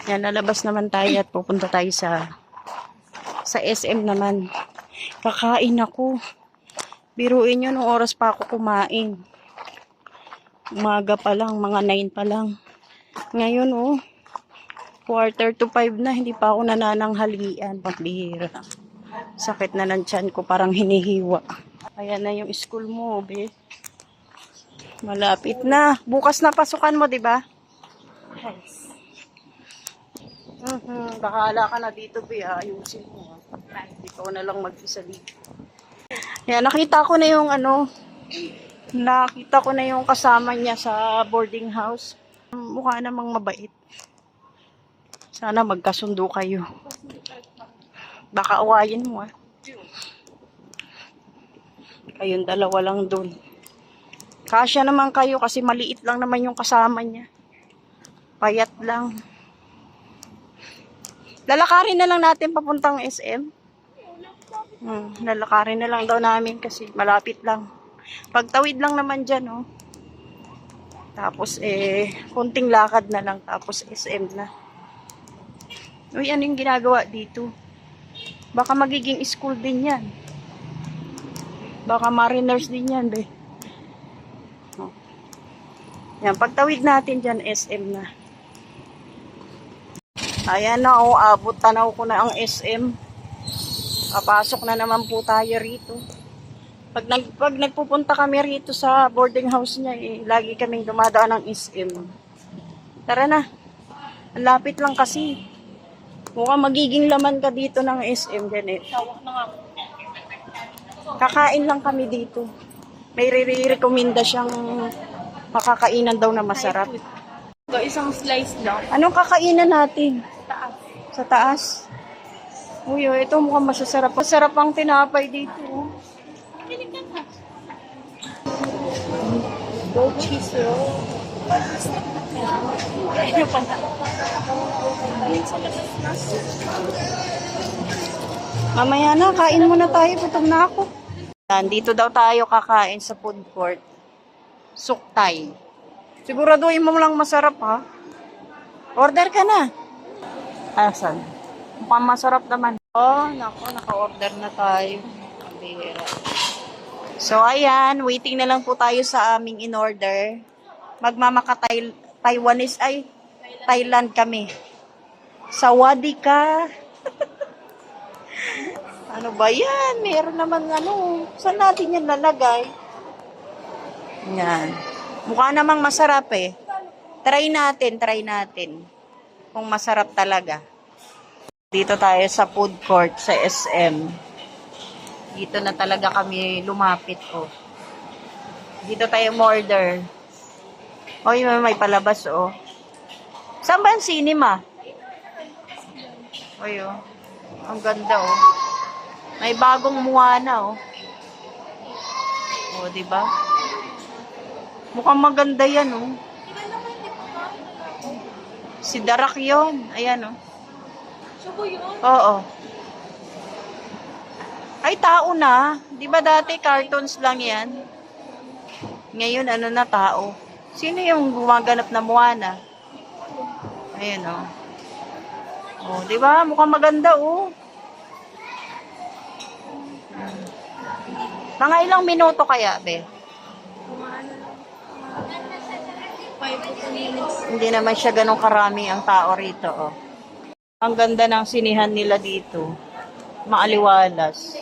Yan, lalabas naman tayo at pupunta tayo sa SM naman. Kakain ako. Biruin nyo nung oras pa ako kumain. Umaga pa lang, mga 9 pa lang. Ngayon, 4:45 na, hindi pa ako nanananghalian. Pagbihira. Sakit na ng tiyan ko, parang hinihiwa. Ayan na yung school mo, be. Malapit na. Bukas na pasukan mo, di ba? Yes. Bahala ka na dito, be. Ayusin mo. Ikaw na lang mag-isa dito. Yan, nakita ko na yung nakita ko na yung kasama niya sa boarding house. Mukha namang mabait. Sana magkasundo kayo. Baka awayin mo, Kayong dalawa lang dun. Kasya naman kayo kasi maliit lang naman yung kasama niya. Payat lang. Lalakarin na lang natin papuntang SM. Lalakarin na lang daw namin kasi malapit lang. Pagtawid lang naman dyan, Tapos, konting lakad na lang. Tapos, SM na. Uy, ano yung ginagawa dito? Baka magiging school din yan. Baka mariners din yan, be. Yan, pagtawid natin dyan, SM na. Ayan na, abot tanaw ko na ang SM. Papasok na naman po tayo rito. Pag nagpupunta kami rito sa boarding house niya, lagi kaming dumadaan ng SM. Tara na. Ang lapit lang kasi. Mukhang magiging laman ka dito ng SM, Janet. Kakain lang kami dito. May re-recommenda siyang makakainan daw na masarap. Ito, isang slice lang. Anong kakainan natin? Taas. Sa taas? Uy, ito mukhang masasarap. Masarap ang tinapay dito. Kinig ka na. Goat cheese roll. Ano pa na? Sa labas na. Mamaya na, kain muna tayo. Gutom na ako. Dito daw tayo kakain sa food court. Suktay. Siguraduhin mo lang masarap, ha? Order ka na. Asan? Mukhang masarap naman. Naku, naka-order na tayo. Pambihira. So, ayan. Waiting na lang po tayo sa aming in-order. Taiwanese, Thailand kami. Sawadika. Ano ba yan? Meron naman saan natin yan lalagay? Yan. Mukha namang masarap Try natin. Kung masarap talaga. Dito tayo sa food court sa SM. Dito na talaga kami lumapit Dito tayo order. May palabas Saan ba ang cinema? Ang ganda May bagong Moana diba? Mukhang maganda yan Si Darak yun. Ayan Subo yun? Oo. Ay, tao na. Di ba dati cartoons lang yan? Ngayon, na tao? Sino yung gumaganap na Moana? Ayan di ba? Mukhang maganda Mga ilang minuto kaya, be? 5 minutes. Hindi naman siya ganun karami ang tao rito, Ang ganda ng sinihan nila dito. Maaliwalas.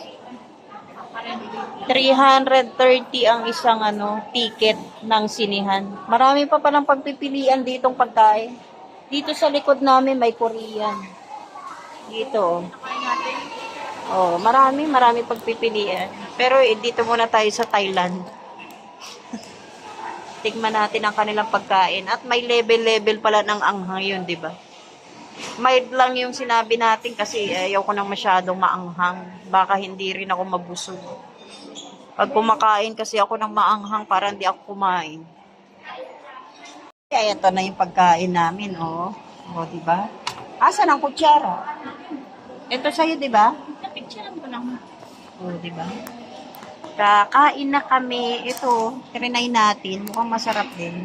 330 ang isang ticket ng sinihan. Marami pa palang pagpipilian ditong pagkain. Dito sa likod namin may Korean. Dito. Marami pagpipilian. Pero dito muna tayo sa Thailand. Tignan natin ang kanilang pagkain. At may level-level pala ng anghang yun, di ba? Mild lang yung sinabi natin kasi ayaw ko nang masyadong maanghang. Baka hindi rin ako mabusog. Pag kumakain kasi ako ng maanghang, para hindi ako kumain. Kaya ito na yung pagkain namin, di ba? Asan ang kutsara? Ito sa'yo, di ba? Napicturean ko lang. Di ba? Kakain na kami. Ito, trinay natin. Mukhang masarap din.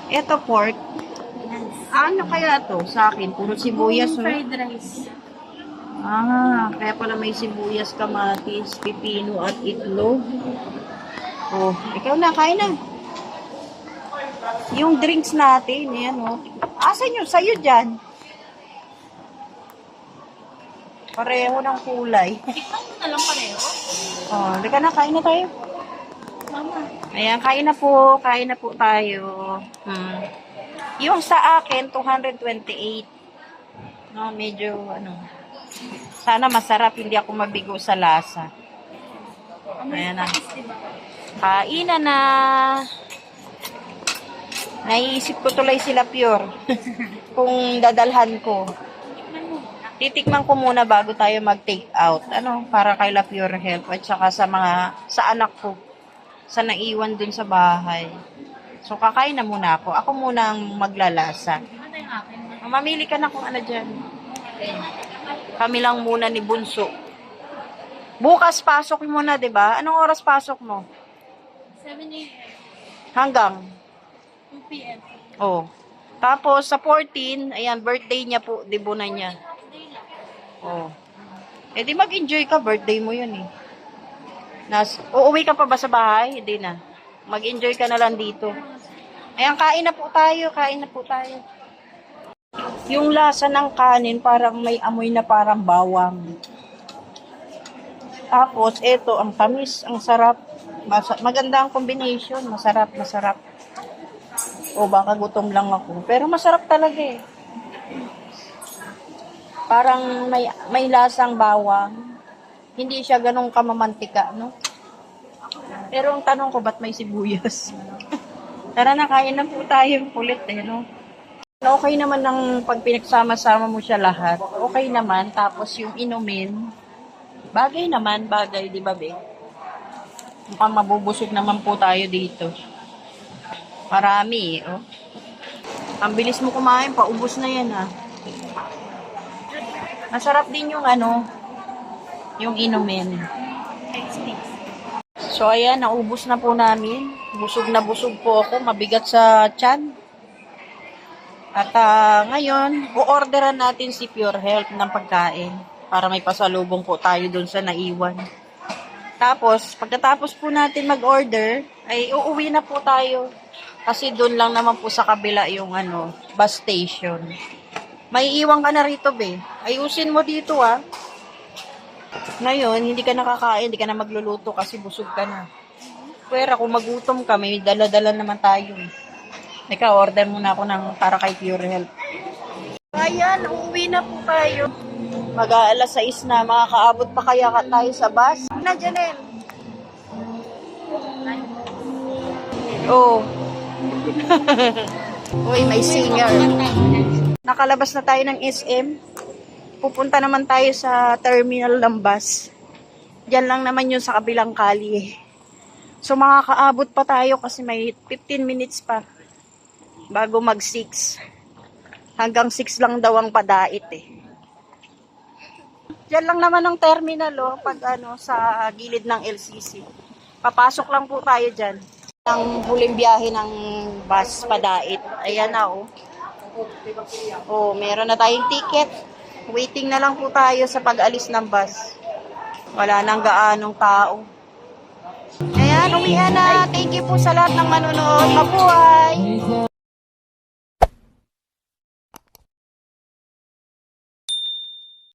Ito pork. Ano kaya to sa akin? Puro sibuyas, no? Fried rice. Kaya pala may sibuyas, kamatis, pipino, at itlog. Oh, ikaw na, kain na. Yung drinks natin, yan, oh. Asan yun? Sa'yo dyan. Pareho ng kulay. Tikman mo na lang pareho. Oh, halika na, kain na tayo. Mama. Ayan, kain na po tayo. Yung sa akin, 228. No, medyo, sana masarap, hindi ako mabigo sa lasa. Ayan na. Kainan na. Naiisip ko tuloy sila Pure. Kung dadalhan ko. Titikman ko muna bago tayo mag-take out. Para kay La Pure Health at saka sa anak ko. Sa naiwan dun sa bahay. So, kakain na muna ako. Ako muna ang maglalasa. Ano yung akin? Mamili ka na kung ano dyan. Kami lang muna ni Bunso. Bukas pasok mo na, 'di ba? Anong oras pasok mo? 7 a.m. Hanggang? 2 p.m. Oh. Tapos sa 14, ayan, birthday niya po, dibunan niya. Oh. Eh di mag-enjoy ka, birthday mo 'yun eh. Uuwi ka pa ba sa bahay? Hindi na. Mag-enjoy ka na lang dito. Ayan, kain na po tayo. Yung lasa ng kanin parang may amoy na parang bawang. Tapos, ito, ang tamis, ang sarap. Maganda ang combination. Masarap. O, baka gutom lang ako. Pero masarap talaga eh. Parang may lasang bawang. Hindi siya ganong kamamantika, no? Pero ang tanong ko, ba't may sibuyas? Tara na, kain na po tayo. Kulit eh, no? Okay naman ng pag pinagsama-sama mo siya lahat. Okay naman. Tapos yung inumin, bagay, di ba, be? Mukhang mabubusog naman po tayo dito. Marami, oh. Ang bilis mo kumain, paubos na yan, ha. Masarap din yung yung inumin. So, ayan, naubos na po namin. Busog na busog po ako, mabigat sa tiyan. At ngayon, o-orderan natin si Pure Health ng pagkain para may pasalubong po tayo dun sa naiwan. Tapos, pagkatapos po natin mag-order, ay uuwi na po tayo. Kasi dun lang naman po sa kabila yung bus station. May iwan ka na rito, be. Ayusin mo dito, ah. Ngayon, hindi ka nakakain, hindi ka na magluluto kasi busog ka na. Pero kung magutom ka, may dala-dala naman tayo. Ikaw, order muna ako para kay Pure Health. Ayan, uuwi na po tayo. Mag-aalas 6 na, makakaabot pa kaya tayo sa bus? Na, Janelle? Oh. Uy, may singer. Nakalabas na tayo ng SM. Pupunta naman tayo sa terminal ng bus. Diyan lang naman yun sa kabilang kalye. So, makakaabot pa tayo kasi may 15 minutes pa bago mag 6. Hanggang 6 lang daw ang padait eh. Diyan lang naman ang terminal, oh, pag sa gilid ng LCC. Papasok lang po tayo dyan. Ang huling biyahe ng bus padait. Ayan na, oh. Oh, meron na tayong ticket. Waiting na lang po tayo sa pag-alis ng bus. Wala nang gaanong tao. Ayan, umihan na. Thank you po sa lahat ng manonood. Mabuhay!